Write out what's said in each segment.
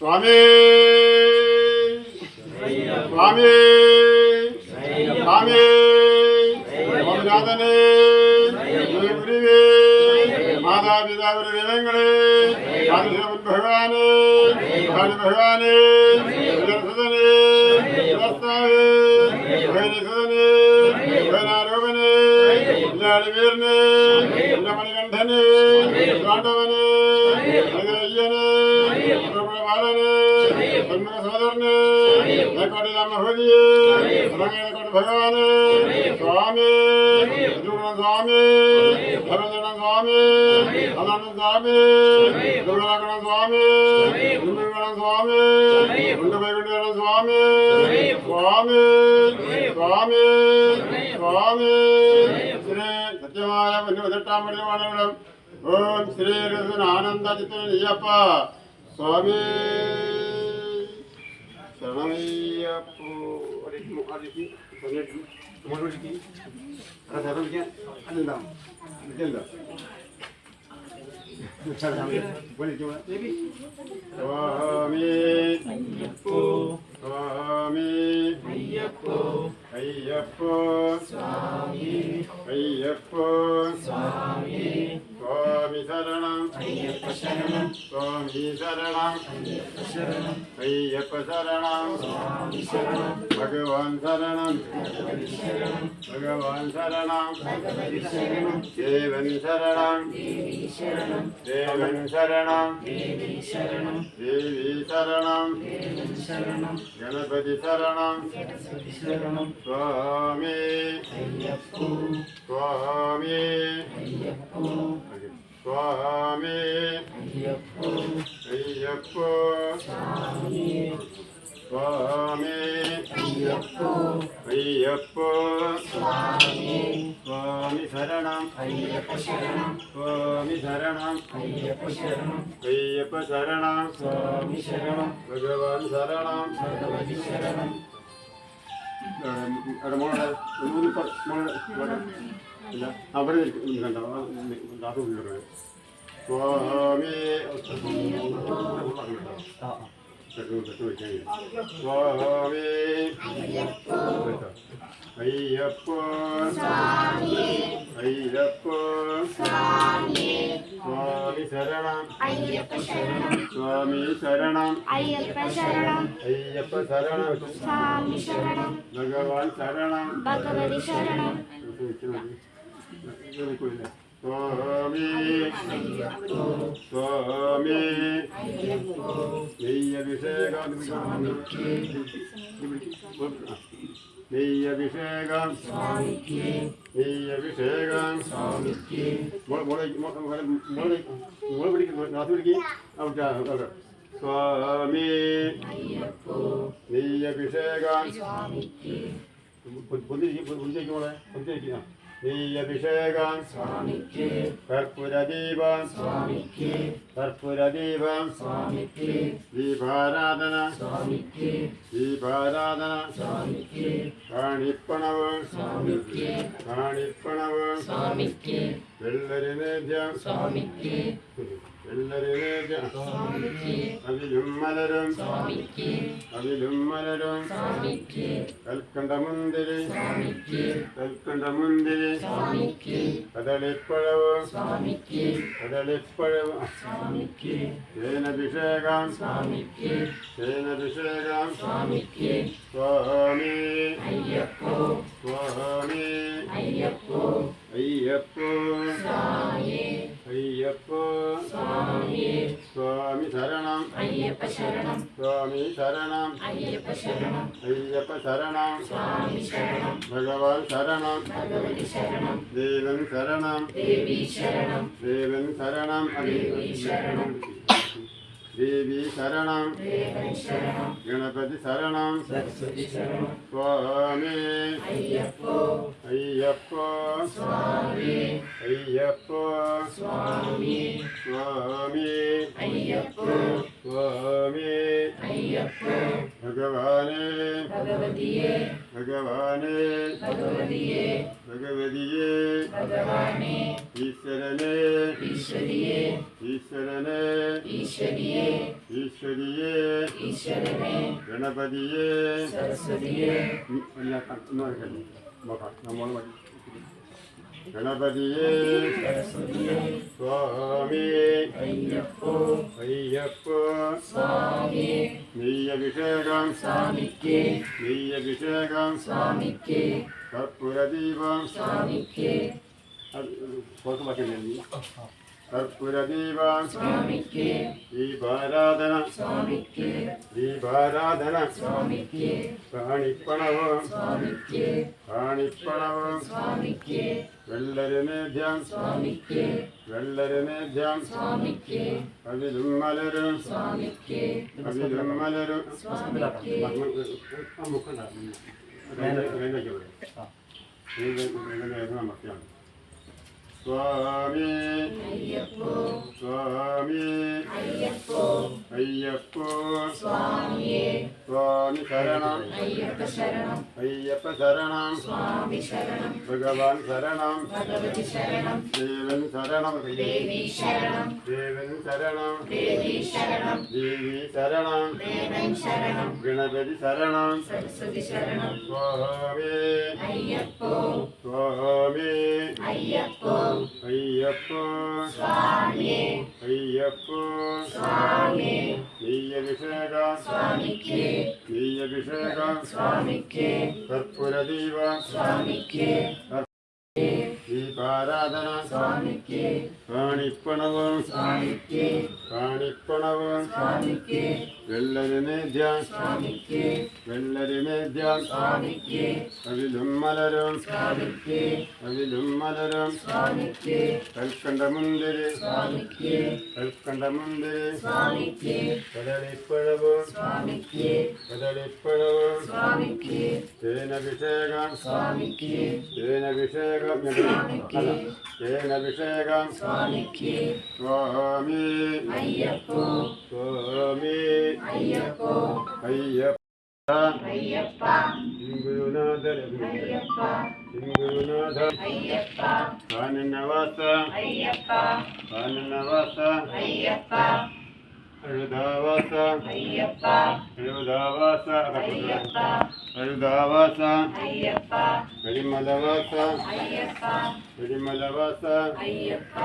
स्वामी स्वामी स्वामी स्वामीनाथने गुरुवे माता पिता गुरुदेवങ്ങളെ ആദിശവൻ ഭഗവാനെ കാളി ഭഗവാനെ വിദർശനെ വിദർശാവേ ഭൈരസനെ ഭൈരാരോപനെ ലാളിവീരനെ മണികണ്ഠനെ പാണ്ഡവനെ അയ്യനെ ബാലനെ സോദരനെ കോടി രാമഹോദിയെ കോടി ഭഗവാനെ സ്വാമി സ്വാമി ധർമ്മജന സ്വാമി അനന്ത സ്വാമി ദുർഗാകണ സ്വാമി ദുർഗണ സ്വാമി ഗുണ്ടവൈകുണ്ഠ സ്വാമി സ്വാമി സ്വാമി സ്വാമി ശ്രീ സത്യമായ 18-ാം പടിവാണിവിടം ഓം ശ്രീ ആനന്ദ ചിത്തനയ്യപ്പ സ്വാമി ശരണമയ്യപ്പോ സ്വാമി സ്വാമി അയ്യപ്പോ അയ്യപ്പോ സ്വാമി അയ്യപ്പോ സ്വാമി സ്വാമി ശരണം അയ്യപ്പ ശരണം സ്വാമി ശരണം അയ്യപ്പ ശരണം അയ്യപ്പ ശരണം സ്വാമി ശരണം ഭഗവാൻ ശരണം ഭഗവതി ശരണം ഭഗവാൻ ശരണം ഭഗവതി ശരണം ദേവൻ ശരണം ദേവി ശരണം ദേവൻ ശരണം ദേവി ശരണം ദേവി ശരണം ദേവൻ ശരണം ഗണപതി ശരണം ഗണപതി ശരണം സ്വാമി അയ്യപ്പോ സ്വാമി അയ്യപ്പോ സ്വാമി അയ്യപ്പോ അയ്യപ്പോ സ്വാമി സ്വാമി അയ്യപ്പോ അയ്യപ്പോ സ്വാമി സ്വാമി ശരണം അയ്യപ്പ ശരണം സ്വാമി ശരണം അയ്യപ്പ ശരണം അയ്യപ്പ ശരണം സ്വാമി ശരണം ഭഗവാൻ ശരണം ഭഗവതി ശരണം അവിടെ സ്വാമി സ്വാമി അയ്യപ്പോ അയ്യപ്പോ സ്വാമി ശരണം അയ്യപ്പ ശരണം സ്വാമി ശരണം അയ്യപ്പ ശരണം അയ്യപ്പ ശരണം സ്വാമി ശരണം ഭഗവാൻ ശരണം ഭഗവതി ശരണം സ്വാമി സ്വാമി നെയ്യഭിഷേകം നെയ്യഭിഷേകം നെയ്യഭിഷേകം സ്വാമി നെയ്യഭിഷേകം പൊന്തിരിക്കും മോളെ പൊന്തിരിക്കുക നെയ്യഭിഷേകം സ്വാമിക്ക് കർപ്പൂരദീപം സ്വാമിക്ക് കർപ്പൂരദീപം സ്വാമിക്ക് ദീപാരാധന സ്വാമിക്ക് ദീപാരാധന സ്വാമിക്ക് കാണിപ്പണവ് സ്വാമിക്ക് കാണിപ്പണവ് സ്വാമിക്ക് വെള്ളരി നേദ്യം സ്വാമിക്ക് വെള്ളരി നേദ്യം സ്വാമിക്ക് അതിലും മലരും സ്വാമിക്ക് അതിലും മലരും സ്വാമിക്ക് കൽക്കണ്ടമുന്തിരി സ്വാമിക്ക് കൽക്കണ്ടമുന്തിരി സ്വാമിക്ക് കദളിപ്പഴവ് സ്വാമിക്ക് കദളിപ്പഴവ് സ്വാമിക്ക് തേനഭിഷേകം സ്വാമിക്ക് തേനഭിഷേകം സ്വാമിക്ക് സ്വാമി അയ്യപ്പോ സ്വാമി അയ്യപ്പോ അയ്യപ്പോ സ്വാമിയേ അയ്യപ്പോ സ്വാമിയേ സ്വാമി ശരണം അയ്യപ്പ ശരണം സ്വാമി ശരണം അയ്യപ്പ ശരണം അയ്യപ്പ ശരണം സ്വാമി ശരണം ഭഗവാൻ ശരണം ഭഗവതി ശരണം ദേവൻ ശരണം ദേവി ശരണം ദേവൻ ശരണം ദേവി ശരണം ദേവി ശരണം ദേവൻ ശരണം ഗണപതി ശരണം സരസ്വതി ശരണം സ്വാമി അയ്യപ്പോ അയ്യപ്പോ സ്വാമി അയ്യപ്പോ സ്വാമി സ്വാമി അയ്യപ്പോ സ്വാമി അയ്യപ്പോ ഭഗവാനേ ഭഗവതിയെ ഭഗവാനേ ഭഗവതിയെ ഭഗവതിയേ ഭഗവാനെ ഈശ്വരനേ ഈശ്വരിയെ ഈശ്വരനേ ഈശ്വരിയെ ഈശ്വരിയേ ഈശ്വരനെ ഗണപതിയേ സരസ്വതിയെ ഗണപതിയേ സരസ്വതിയെ സ്വാമി അയ്യപ്പോ അയ്യപ്പോ സ്വാമി നെയ്യഭിഷേകം സ്വാമിക്ക് നെയ്യഭിഷേകം സ്വാമിക്ക് കർപ്പൂരദീപം സ്വാമിക്ക് കർപ്പൂരദീപം സ്വാമിക്ക് ദീപാരാധന സ്വാമിക്ക് ദീപാരാധന സ്വാമിക്ക് കാണിപ്പണവും സ്വാമിക്ക് കാണിപ്പണവും സ്വാമിക്ക് വെള്ളരി നേദ്യം സ്വാമിക്ക് വെള്ളരി നേദ്യം സ്വാമിക്ക് അതിലും മലരും സ്വാമിക്ക് അതിലും മലരും സ്വാമിക്ക് സ്വാമി അയ്യപ്പോ സ്വാമി അയ്യപ്പോ അയ്യപ്പോ സ്വാമിയേ സ്വാമി ശരണം അയ്യപ്പ ശരണം അയ്യപ്പ ശരണം സ്വാമി ശരണം ഭഗവാൻ ശരണം ഭഗവതി ശരണം ദേവൻ ശരണം ദേവി ശരണം ദേവൻ ശരണം ദേവി ശരണം ദേവി ശരണം ദേവൻ ശരണം ഗണപതി ശരണം സരസ്വതി ശരണം സ്വാമി അയ്യപ്പോ സ്വാമി അയ്യപ്പോ അയ്യപ്പോ സ്വാമിയേ അയ്യപ്പോ സ്വാമി നെയ്യഭിഷേകം സ്വാമിക്ക് നെയ്യഭിഷേകം സ്വാമിക്ക് കർപ്പൂരദീപം സ്വാമിക്ക് ദീപാരാധന സ്വാമിക്ക് കാണിപ്പണവും സ്വാമിക്ക് കാണിപ്പണവും സ്വാമിക്ക് വെള്ളരി നേദ്യം സ്വാമിക്ക് വെള്ളരി നേദ്യം സ്വാമിക്ക് അതിലും മലരും സ്വാമിക്ക് അതിലും മലരും സ്വാമിക്ക് കൽക്കണ്ടമുന്തിരി സ്വാമിക്ക് കൽക്കണ്ടമുന്തിരി സ്വാമിക്ക് കദളിപ്പഴവും സ്വാമിക്ക് കദളിപ്പഴവും സ്വാമിക്ക് തേനഭിഷേകം സ്വാമിക്ക് തേനഭിഷേകം തേനഭിഷേകം സ്വാമിക്ക് സ്വാമി അയ്യപ്പോ സ്വാമി അയ്യപ്പോ അയ്യപ്പ അയ്യപ്പ ഗുരുനാഥ അയ്യപ്പ ഗുരുനാഥ അയ്യപ്പ കാനനവാസ അയ്യപ്പ കാനനവാസ അയ്യപ്പ അഴുതാവാസ അയ്യപ്പ അഴുതാവാസ അയ്യപ്പ അഴുതാവാസ അയ്യപ്പ കരിമലവാസ അയ്യപ്പ കരിമലവാസ അയ്യപ്പ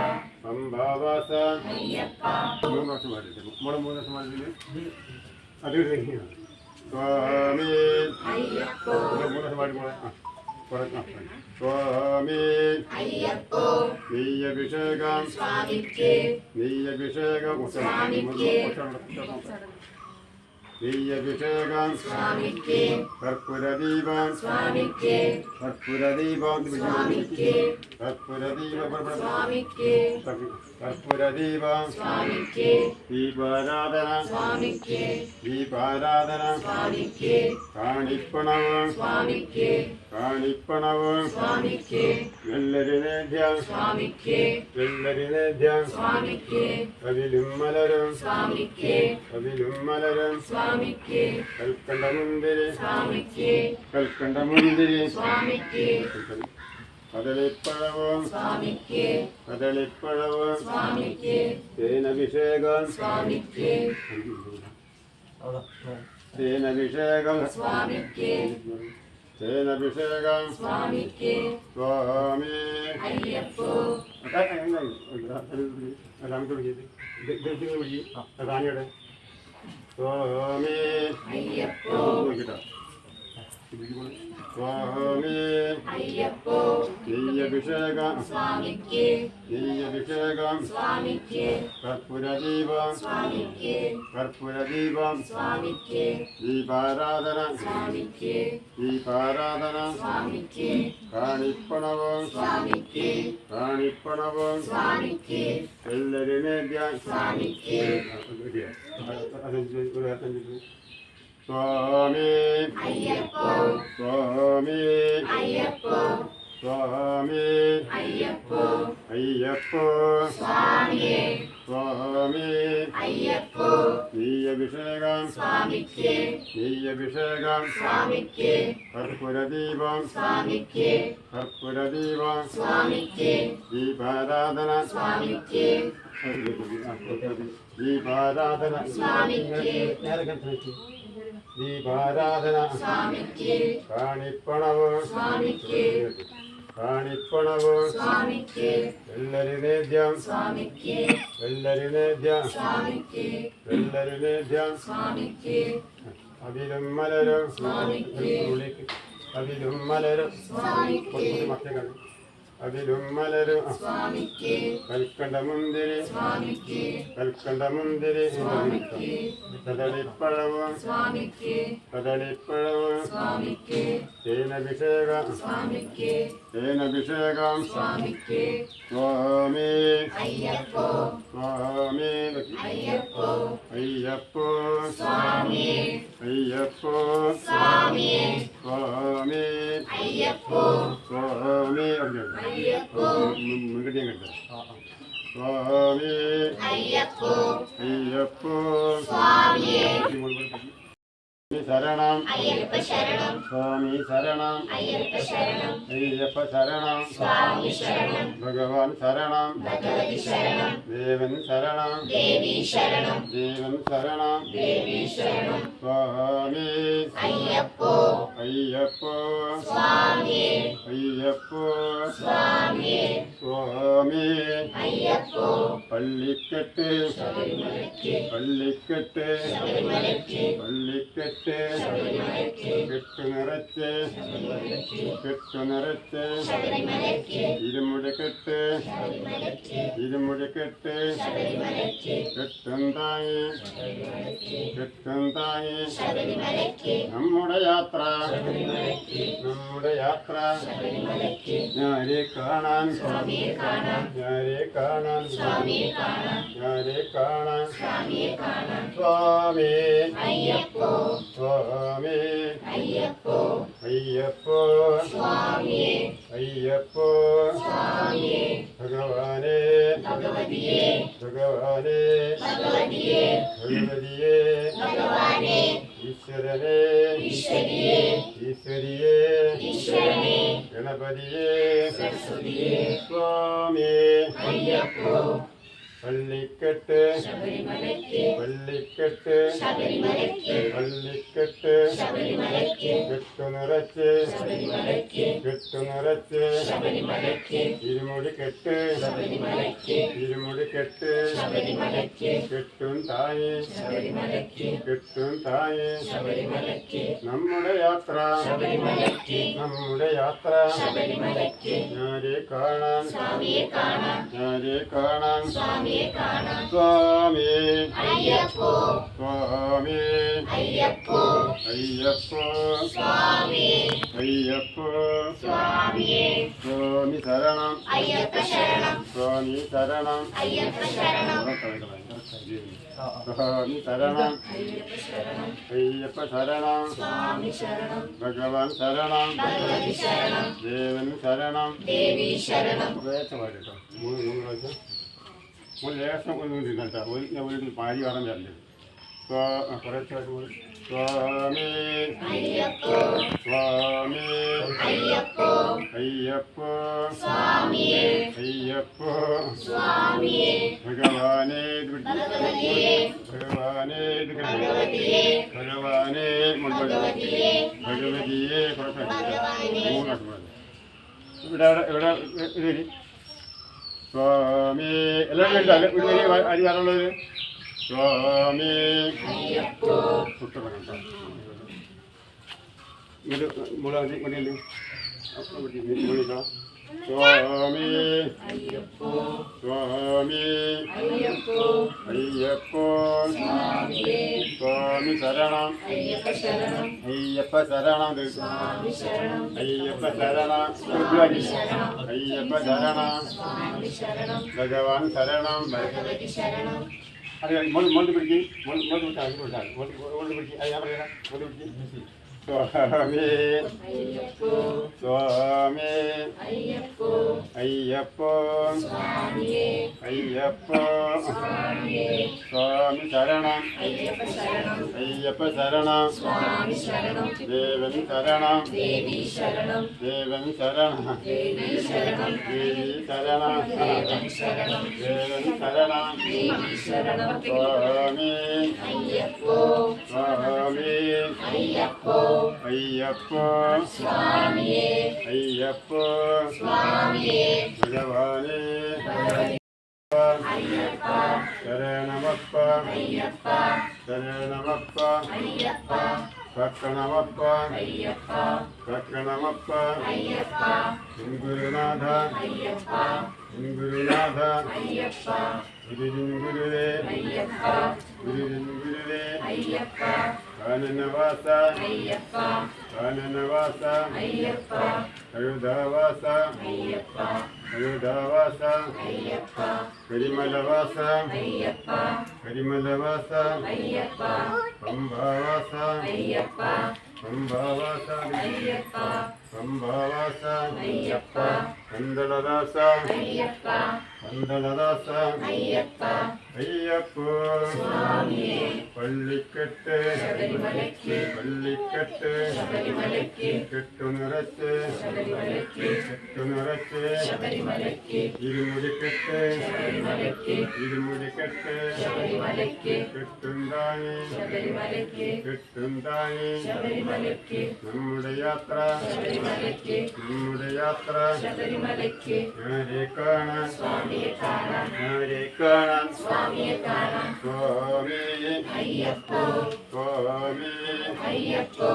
പമ്പാവാസ അയ്യപ്പ 3 വർഷം പാടില്ല മോളെ 3 വർഷം പാടില്ല അത് സ്വാമി അയ്യപ്പോ 3 വർഷം പാടി മോളെ സ്വാമി അയ്യപ്പോ നെയ്യഭിഷേകം സ്വാമിക്ക് നെയ്യഭിഷേകം സ്വാമിക്ക് നെയ്യഭിഷേകം സ്വാമിക്ക് കർപ്പൂരദീപം സ്വാമിക്ക് കർപ്പൂരദീപം സ്വാമിക്ക് കർപ്പൂരദീപം സ്വാമിക്ക് കർപ്പൂരദീപം സ്വാമിക്ക് ദീപാരാധന സ്വാമിക്ക് ദീപാരാധന സ്വാമിക്ക് കാണിപ്പണവും സ്വാമിക്ക് കാണിപ്പണവും സ്വാമിക്ക് വെള്ളരിനേദ്യം സ്വാമിക്ക് വെള്ളരിനേദ്യം സ്വാമിക്ക് കവിലും മലരും സ്വാമിക്ക് കവിലും മലരും സ്വാമിക്ക് കൽക്കണ്ടമുന്തിരി സ്വാമിക്ക് കൽക്കണ്ടമുന്തിരി സ്വാമിക്ക് കദളിപ്പഴവും സ്വാമിക്ക് കദളിപ്പഴവും സ്വാമിക്ക് തേനഭിഷേകം സ്വാമിക്ക് തേനഭിഷേകം സ്വാമിക്ക് തേനഭിഷേകം സ്വാമിക്ക് സ്വാമി അയ്യപ്പോ റാണിയുടെ സ്വാമി അയ്യപ്പോ സ്വാമി അയ്യപ്പോ നെയ്യഭിഷേകം സ്വാമിക്ക് നെയ്യഭിഷേകം സ്വാമിക്ക് കർപ്പൂരദീപം സ്വാമിക്ക് കർപ്പൂരദീപം സ്വാമിക്ക് ദീപാരാധന സ്വാമിക്ക് ദീപാരാധന സ്വാമിക്ക് കാണിപ്പണവും സ്വാമിക്ക് കാണിപ്പണവും സ്വാമിക്ക് വെള്ളരിനേദ്യം സ്വാമിക്ക് സ്വാമി അയ്യപ്പോ സ്വാമി അയ്യപ്പോ സ്വാമി അയ്യപ്പോ അയ്യപ്പോ സ്വാമിയേ സ്വാമി അയ്യപ്പോ നെയ്യഭിഷേകം സ്വാമിക്ക് നെയ്യഭിഷേകം സ്വാമിക്ക് കർപ്പൂരദീപം സ്വാമിക്ക് കർപ്പൂരദീപം സ്വാമിക്ക് ദീപാരാധന സ്വാമിക്ക് ദീപാരാധന ദീപാരാധന സ്വാമിക്ക് കാണിപ്പണവും സ്വാമിക്ക് കാണിപ്പണവും സ്വാമിക്ക് വെള്ളരിനേദ്യം സ്വാമിക്ക് വെള്ളരിനേദ്യം സ്വാമിക്ക് വെള്ളരിനേദ്യം സ്വാമിക്ക് അവിലും മലരും സ്വാമിക്ക് അവിലും മലരും സ്വാമിക്ക് മക്കളാണ് അവിലും മലരും സ്വാമിക്ക് കൽക്കണ്ടമുന്തിരി സ്വാമിക്ക് കൽക്കണ്ടമുന്തിരി സ്വാമിക്ക് കദളിപ്പഴവും സ്വാമിക്ക് കദളിപ്പഴവും സ്വാമിക്ക് തേനഭിഷേകം സ്വാമിക്ക് തേനഭിഷേകം സ്വാമിക്ക് സ്വാമി അയ്യപ്പോ സ്വാമി അയ്യപ്പോ അയ്യപ്പോ സ്വാമിയേ അയ്യപ്പോ സ്വാമിയേ സ്വാമി അയ്യപ്പോ സ്വാമി അയ്യപ്പോ മുൻകടിയും കണ്ടത് സ്വാമി അയ്യപ്പോ അയ്യപ്പോ സ്വാമിയേ ശരണം അയ്യപ്പ ശരണം സ്വാമി ശരണം അയ്യപ്പ ശരണം അയ്യപ്പ ശരണം സ്വാമി ശരണം ഭഗവാൻ ശരണം ഭഗവതി ശരണം ദേവൻ ശരണം ദേവി ശരണം ദേവൻ ശരണം ദേവി ശരണം സ്വാമി അയ്യപ്പോ അയ്യപ്പോ സ്വാമിയേ അയ്യപ്പോ സ്വാമിയേ സ്വാമി അയ്യപ്പോ പള്ളിക്കെട്ട് ശബരിമലയ്ക്ക് പള്ളിക്കെട്ട് ശബരിമലയ്ക്ക് പള്ളിക്കെട്ട് ശബരിമലയ്ക്ക് കെട്ടു നിറച്ച് ശബരിമലയ്ക്ക് കെട്ടു നിറച്ച് ശബരിമലയ്ക്ക് ഇരുമുടി കെട്ട് ശബരിമലയ്ക്ക് ഇരുമുടി കെട്ട് ശബരിമലയ്ക്ക് കെട്ടും താങ്ങി ശബരിമലയ്ക്ക് കെട്ടും താങ്ങി ശബരിമലയ്ക്ക് നമ്മുടെ യാത്ര ശബരിമലയ്ക്ക് നമ്മുടെ യാത്ര ശബരിമലയ്ക്ക് ഞാരെ കാണാൻ സ്വാമിയെ കാണാം ഞാരെ കാണാൻ സ്വാമിയെ കാണാം ഞാരെ കാണാൻ സ്വാമിയെ കാണാം സ്വാമി അയ്യപ്പോ സ്വാമി അയ്യപ്പോ അയ്യപ്പോ സ്വാമിയെ അയ്യപ്പോ സ്വാമിയെ ഭഗവാനെ ഭഗവതിയെ ഭഗവാനെ ഭഗവതിയെ ഭഗവതിയെ ഭഗവാനെ ഈശ്വരനെ ഈശ്വരിയെ ഈശ്വരിയെ ഈശ്വരനെ ഗണപതിയെ സരസ്വതിയെ സ്വാമി അയ്യപ്പോ പള്ളിക്കെട്ട് ശബരിമലയ്ക്ക് പള്ളിക്കെട്ട് ശബരിമലയ്ക്ക് പള്ളിക്കെട്ട് ശബരിമലയ്ക്ക് കെട്ടു നിറച്ച് ശബരിമലയ്ക്ക് കെട്ടു നിറച്ച് ശബരിമലയ്ക്ക് ഇരുമുടി കെട്ട് ശബരിമലയ്ക്ക് ഇരുമുടി കെട്ട് ശബരിമലയ്ക്ക് കെട്ടും താങ്ങി ശബരിമലയ്ക്ക് കെട്ടും താങ്ങി ശബരിമലയ്ക്ക് നമ്മുടെ യാത്ര ശബരിമലയ്ക്ക് നമ്മുടെ യാത്ര ശബരിമലയ്ക്ക് ഞാരെ കാണാൻ സ്വാമിയെ കാണാം ഞാരെ കാണാൻ സ്വാമിയെ സ്വാമിയെ കാണാൻ സ്വാമി അയ്യപ്പോ സ്വാമി അയ്യപ്പോ അയ്യപ്പോ സ്വാമിയെ അയ്യപ്പോ സ്വാമിയെ സ്വാമി ശരണം അയ്യപ്പ ശരണം സ്വാമി ശരണം അയ്യപ്പ ശരണം സ്വാമി ശരണം അയ്യപ്പ ശരണം സ്വാമി ശരണം ഭഗവാൻ ശരണം ഭഗവതി ശരണം ദേവൻ ശരണം ദേവി ശരണം വേച്ച പാടിട്ടോ മൂന്ന് പ്രാവശ്യം ഒരു ലേശം ഒന്നും തിന്നണ്ട ഒരു പാരി വേണം തരണ്ടത് കുറച്ചായിട്ട് സ്വാമി അയ്യപ്പോ സ്വാമി അയ്യപ്പോ അയ്യപ്പോ സ്വാമിയെ അയ്യപ്പോ സ്വാമിയെ ഭഗവാനേ ഭഗവതിയെ ഭഗവാനേ ഭഗവതിയെ ഭഗവാനേ ഭഗവതിയെ ഭഗവതിയെ ഭഗവാനേ മൂന്നാട്ട് ഇവിടെ ഇവിടെ ഇതൊരു സ്വാമി എല്ലാവരും ഒരു അരി വരാനുള്ളത് സ്വാമി അയ്യപ്പോ പുസ്തകം ഇത് മുളക് മണിയല്ലേ സ്വാമി അയ്യപ്പോ സ്വാമി അയ്യപ്പോ അയ്യപ്പോ സ്വാമിയെ സ്വാമി ശരണം അയ്യപ്പ ശരണം അയ്യപ്പ ശരണം സ്വാമി ശരണം അയ്യപ്പ ശരണം അയ്യപ്പ ശരണം സ്വാമി ശരണം ഭഗവാൻ ശരണം ഭഗവതി ശരണം അതെ മോണ്ട് പിടിക്ക് മോണ്ട് പിടിച്ചാൽ മോണ്ട് പിടിക്ക് അത് ഞാൻ പറയാം മോണ്ട് പിടിക്ക് സ്വാമി അയ്യപ്പോ സ്വാമി അയ്യപ്പോ അയ്യപ്പോ സ്വാമിയെ അയ്യപ്പോ സ്വാമിയെ സ്വാമി ശരണം അയ്യപ്പ ശരണം അയ്യപ്പ ശരണം സ്വാമി ശരണം ദേവൻ ശരണം ദേവി ശരണം ദേവൻ ശരണം ദേവി ശരണം ദേവി ശരണം ദേവൻ ശരണം ദേവൻ ശരണം ദേവി ശരണം സ്വാമി അയ്യപ്പോ സ്വാമി അയ്യപ്പോ അയ്യപ്പോ സ്വാമിയെ അയ്യപ്പോ സ്വാമിയെ ഭഗവാനേ അയ്യപ്പ ശരണമപ്പ അയ്യപ്പ ശരണമപ്പ അയ്യപ്പ ഭക്ഷണമപ്പ അയ്യപ്പ ഭക്ഷണമപ്പ അയ്യപ്പ ഗുരുനാഥ അയ്യപ്പ ഗുരുനാഥ അയ്യപ്പ ഗുരുവേ അയ്യപ്പ ഗുരുവേ അയ്യപ്പ കാനനവാസ അയ്യപ്പ കാനനവാസ അയ്യപ്പ കഴുതാവാസ അയ്യപ്പ കഴുതാവാസ അയ്യപ്പ കരിമലവാസ അയ്യപ്പ കരിമലവാസ അയ്യപ്പ പമ്പാവാസ അയ്യപ്പ പമ്പാവാസ അയ്യപ്പ പമ്പാവാസ അയ്യപ്പ കന്തളദാസ അയ്യപ്പ കന്തളദാസ അയ്യപ്പ അയ്യപ്പോ സ്വാമിയെ പള്ളിക്കെട്ട് ശബരിമലയ്ക്ക് പള്ളിക്കെട്ട് ശബരിമലയ്ക്ക് കെട്ടുനിറച്ച് ശബരിമലയ്ക്ക് കെട്ടുനിറച്ച് ശബരിമലയ്ക്ക് ഇരുമുടിക്കെട്ട് ശബരിമലയ്ക്ക് ഇരുമുടിക്കെട്ട് ശബരിമലയ്ക്ക് കെട്ടുണ്ടായി ശബരിമലയ്ക്ക് കെട്ടുണ്ടായി ശബരിമലയ്ക്ക് നമ്മുടെ യാത്ര ശബരിമലയ്ക്ക് നമ്മുടെ യാത്ര ശബരിമലയ്ക്ക് ആരെ കാണാൻ സ്വാമിയെ കാണാൻ ആരെ കാണാൻ സ്വാമിയെ കാണാൻ സ്വാമി അയ്യപ്പോ സ്വാമി അയ്യപ്പോ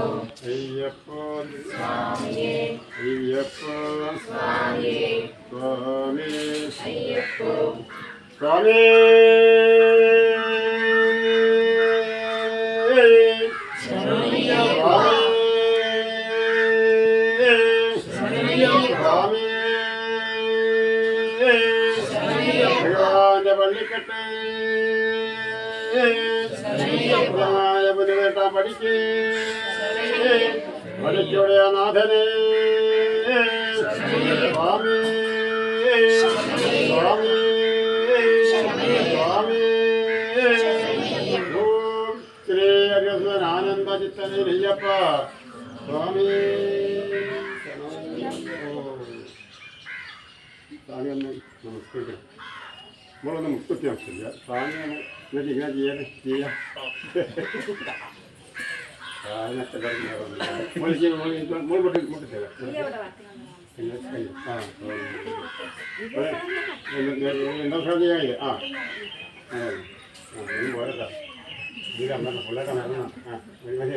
അയ്യപ്പോ സ്വാമിയെ അയ്യപ്പോ സ്വാമിയെ സ്വാമി അയ്യപ്പോ സ്വാമി ശരണയ്യപ്പ ശരണയ്യപ്പ ഭഗവാന്റെ പള്ളിക്കെട്ട് പുതുവേട്ടാൻ പഠിക്കേ പഠിച്ചോടെ നാഥനെ സ്വാമി സ്വാമി സ്വാമി ഓം ശ്രീ ഹരിഹരൻ ആനന്ദചിത്തനെ അയ്യപ്പ സ്വാമി സ്വാമി ഒന്ന് നമസ്കരിക്കണം നമ്മളൊന്ന് മുപ്പത്തി ആവശ്യമില്ല സ്വാമി എന്നിട്ട് ഇങ്ങനെ ചെയ്യാം എന്താ ശ്രദ്ധിക്കാനില്ലേ ആ പോരട്ടാ ഇത് അമ്മ പിള്ളേരെ മരണം ആ മതി മതി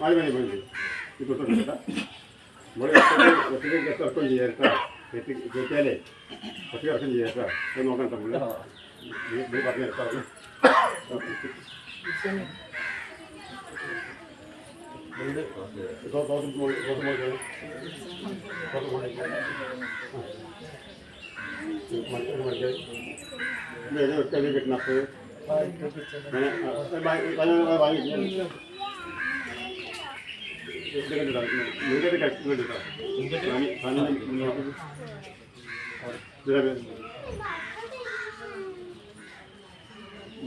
മതി മതി മതി ഇത് തൊട്ടിട്ടാ നമ്മൾ ഒത്തിരി ഒത്തിരി ചെയ്യാം കേട്ടോ കയറ്റിയാലേ കുറച്ച് ഇറക്കം ചെയ്യാം കേട്ടോ ഇത് നോക്കണം കേട്ടോ നീ പറഞ്ഞു പറഞ്ഞു കിട്ടണപ്പ് വാങ്ങി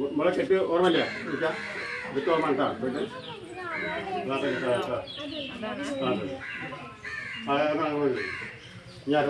മുള കെട്ടി ഓർമ്മയില്ല വിട്ട് ഓർമ്മ കേട്ടോ ഞാൻ